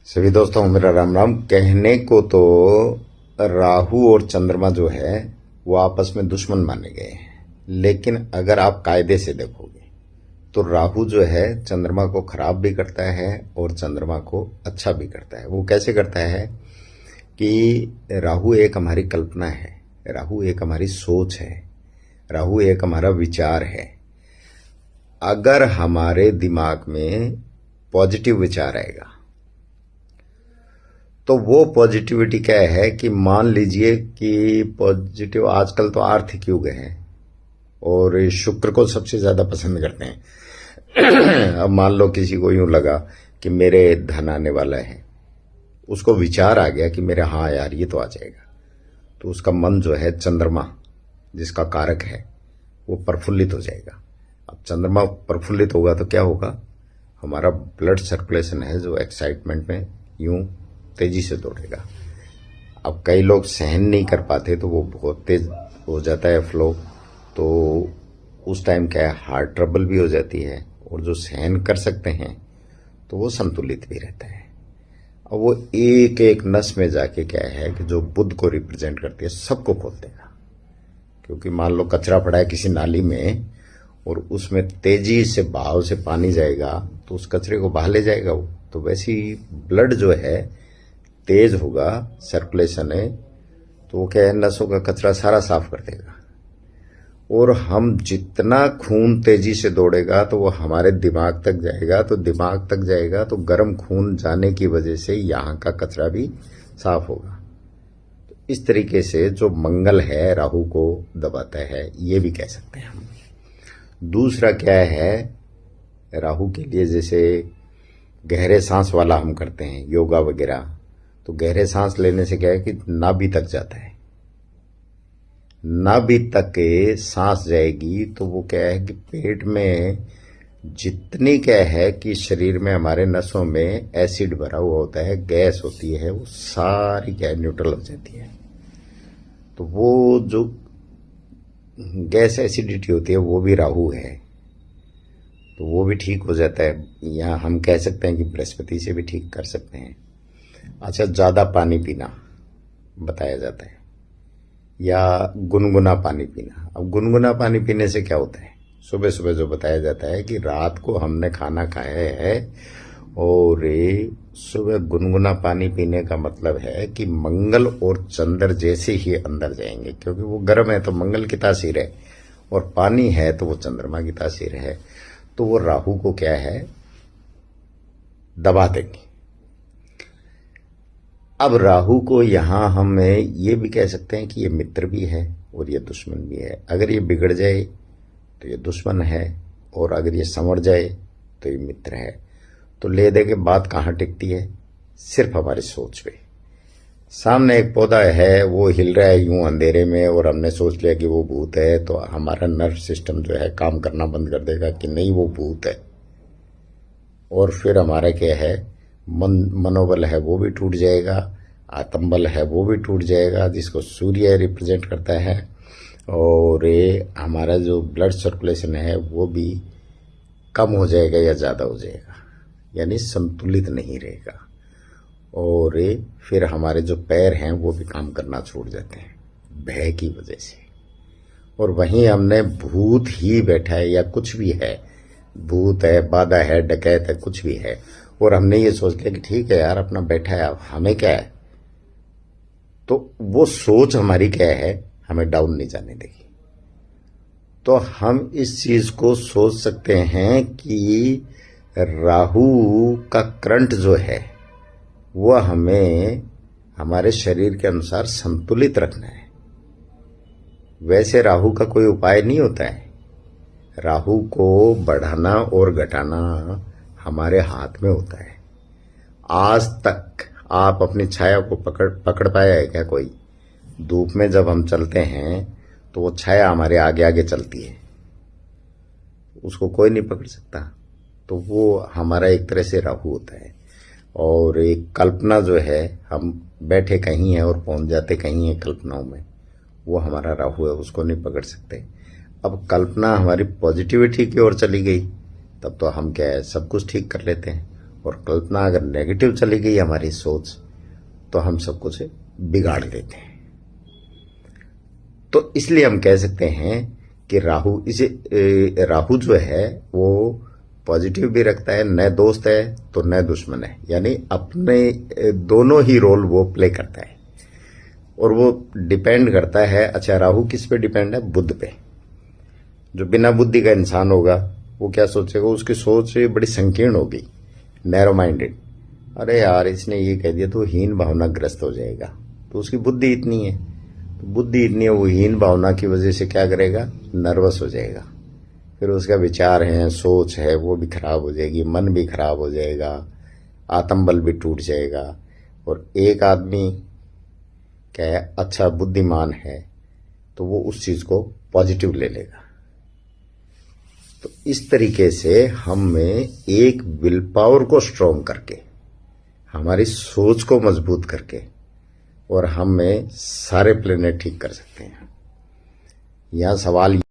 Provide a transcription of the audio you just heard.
सभी दोस्तों मेरा राम राम। कहने को तो राहु और चंद्रमा जो है वो आपस में दुश्मन माने गए हैं, लेकिन अगर आप कायदे से देखोगे तो राहु जो है चंद्रमा को खराब भी करता है और चंद्रमा को अच्छा भी करता है। वो कैसे करता है कि राहु एक हमारी कल्पना है, राहु एक हमारी सोच है, राहु एक हमारा विचार है। अगर हमारे दिमाग में पॉजिटिव विचार आएगा तो वो पॉजिटिविटी क्या है कि मान लीजिए कि पॉजिटिव, आजकल तो आर्थिक युग है और शुक्र को सबसे ज्यादा पसंद करते हैं। अब मान लो किसी को यूं लगा कि मेरे धन आने वाला है, उसको विचार आ गया कि मेरे हाँ यार ये तो आ जाएगा, तो उसका मन जो है चंद्रमा जिसका कारक है वो प्रफुल्लित हो जाएगा। अब चंद्रमा प्रफुल्लित होगा तो क्या होगा, हमारा ब्लड सर्कुलेशन है जो एक्साइटमेंट में यूं तेजी से दौड़ेगा। अब कई लोग सहन नहीं कर पाते तो वो बहुत तेज हो जाता है फ्लो, तो उस टाइम क्या है, हार्ट ट्रबल भी हो जाती है। और जो सहन कर सकते हैं तो वो संतुलित भी रहता है। अब वो एक एक नस में जाके क्या है कि जो बुध को रिप्रेजेंट करती है सबको खोल देगा। क्योंकि मान लो कचरा पड़ा है किसी नाली में और उसमें तेजी से बहाव से पानी जाएगा तो उस कचरे को बहा ले जाएगा वो। तो वैसे ही ब्लड जो है तेज होगा, सर्कुलेशन है, तो वो क्या है, नसों का कचरा सारा साफ कर देगा। और हम जितना खून तेजी से दौड़ेगा तो वो हमारे दिमाग तक जाएगा, तो दिमाग तक जाएगा तो गर्म खून जाने की वजह से यहाँ का कचरा भी साफ होगा। तो इस तरीके से जो मंगल है राहु को दबाता है, ये भी कह सकते हैं हम। दूसरा क्या है, राहु के लिए जैसे गहरे सांस वाला हम करते हैं योगा वगैरह, तो गहरे सांस लेने से क्या है कि नाभि तक जाता है। नाभि तक सांस जाएगी तो वो क्या है कि पेट में जितनी क्या है कि शरीर में हमारे नसों में एसिड भरा हुआ होता है, गैस होती है, वो सारी क्या है न्यूट्रल हो जाती है। तो वो जो गैस एसिडिटी होती है वो भी राहु है, तो वो भी ठीक हो जाता है। यहाँ हम कह सकते हैं कि बृहस्पति से भी ठीक कर सकते हैं। अच्छा, ज्यादा पानी पीना बताया जाता है या गुनगुना पानी पीना। अब गुनगुना पानी पीने से क्या होता है, सुबह सुबह जो बताया जाता है कि रात को हमने खाना खाया है और सुबह गुनगुना पानी पीने का मतलब है कि मंगल और चंद्र जैसे ही अंदर जाएंगे, क्योंकि वो गर्म है तो मंगल की तासीर है और पानी है तो वो चंद्रमा की तासीर है, तो वो राहु को क्या है दबा देंगे। अब राहु को यहां हम ये भी कह सकते हैं कि ये मित्र भी है और ये दुश्मन भी है। अगर ये बिगड़ जाए तो ये दुश्मन है और अगर ये संवर जाए तो ये मित्र है। तो ले दे के बात कहां टिकती है, सिर्फ हमारी सोच पे। सामने एक पौधा है वो हिल रहा है यूं अंधेरे में और हमने सोच लिया कि वो भूत है, तो हमारा नर्व सिस्टम जो है काम करना बंद कर देगा कि नहीं वो भूत है। और फिर हमारा क्या है, मनोबल है वो भी टूट जाएगा, आत्मबल है वो भी टूट जाएगा जिसको सूर्य रिप्रेजेंट करता है, और ये हमारा जो ब्लड सर्कुलेशन है वो भी कम हो जाएगा या ज्यादा हो जाएगा, यानी संतुलित नहीं रहेगा। और फिर हमारे जो पैर हैं वो भी काम करना छोड़ जाते हैं भय की वजह से। और वहीं हमने भूत ही बैठा है या कुछ भी है, भूत है, बाधा है, डकैत है, कुछ भी है, और हमने ये सोच लिया कि ठीक है यार अपना बैठा है, अब हमें क्या है, तो वो सोच हमारी क्या है, हमें डाउन नहीं जाने देगी। तो हम इस चीज को सोच सकते हैं कि राहु का करंट जो है वो हमें हमारे शरीर के अनुसार संतुलित रखना है। वैसे राहु का कोई उपाय नहीं होता है, राहु को बढ़ाना और घटाना हमारे हाथ में होता है। आज तक आप अपनी छाया को पकड़ पाया है क्या कोई? धूप में जब हम चलते हैं तो वो छाया हमारे आगे आगे चलती है, उसको कोई नहीं पकड़ सकता। तो वो हमारा एक तरह से राहु होता है। और एक कल्पना जो है, हम बैठे कहीं हैं और पहुंच जाते कहीं हैं कल्पनाओं में, वो हमारा राहु है, उसको नहीं पकड़ सकते। अब कल्पना हमारी पॉजिटिविटी की ओर चली गई तब तो हम क्या है सब कुछ ठीक कर लेते हैं, और कल्पना अगर नेगेटिव चली गई हमारी सोच तो हम सब कुछ बिगाड़ देते हैं। तो इसलिए हम कह सकते हैं कि राहु जो है वो पॉजिटिव भी रखता है, न दोस्त है तो न दुश्मन है, यानी अपने दोनों ही रोल वो प्ले करता है। और वो डिपेंड करता है, अच्छा राहु किस पे डिपेंड है? बुध पे। जो बिना बुद्धि का इंसान होगा वो क्या सोचेगा? उसकी सोच बड़ी संकीर्ण होगी, नैरो माइंडेड। अरे यार इसने ये कह दिया तो हीन भावनाग्रस्त हो जाएगा। तो उसकी बुद्धि इतनी है, तो बुद्धि इतनी है, वो हीन भावना की वजह से क्या करेगा? नर्वस हो जाएगा। फिर उसका विचार है, सोच है, वो भी खराब हो जाएगी, मन भी खराब हो जाएगा, आत्मबल भी टूट जाएगा। और एक आदमी क्या है, अच्छा बुद्धिमान है, तो वो उस चीज को पॉजिटिव ले लेगा। तो इस तरीके से हमें एक विल पावर को स्ट्रॉन्ग करके, हमारी सोच को मजबूत करके, और हमें सारे प्लेनेट ठीक कर सकते हैं। यह सवाल